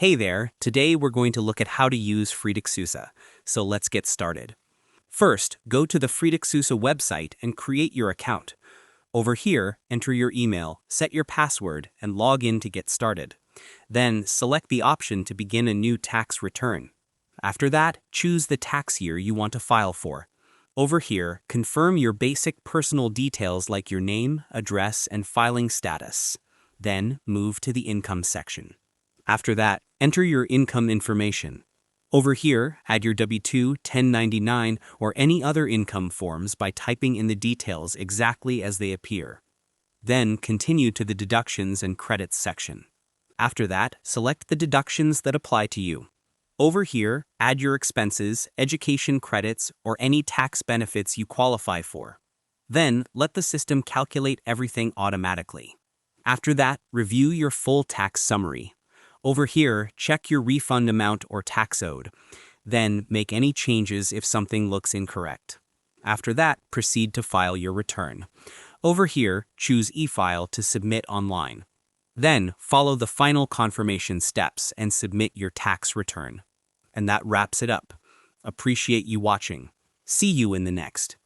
Hey there, today we're going to look at how to use FreeTaxUSA, so let's get started. First, go to the FreeTaxUSA website and create your account. Over here, enter your email, set your password, and log in to get started. Then, select the option to begin a new tax return. After that, choose the tax year you want to file for. Over here, confirm your basic personal details like your name, address, and filing status. Then, move to the income section. After that, enter your income information. Over here, add your W-2, 1099, or any other income forms by typing in the details exactly as they appear. Then, continue to the deductions and credits section. After that, select the deductions that apply to you. Over here, add your expenses, education credits, or any tax benefits you qualify for. Then, let the system calculate everything automatically. After that, review your full tax summary. Over here, check your refund amount or tax owed. Then, make any changes if something looks incorrect. After that, proceed to file your return. Over here, choose e-file to submit online. Then, follow the final confirmation steps and submit your tax return. And that wraps it up. Appreciate you watching. See you in the next.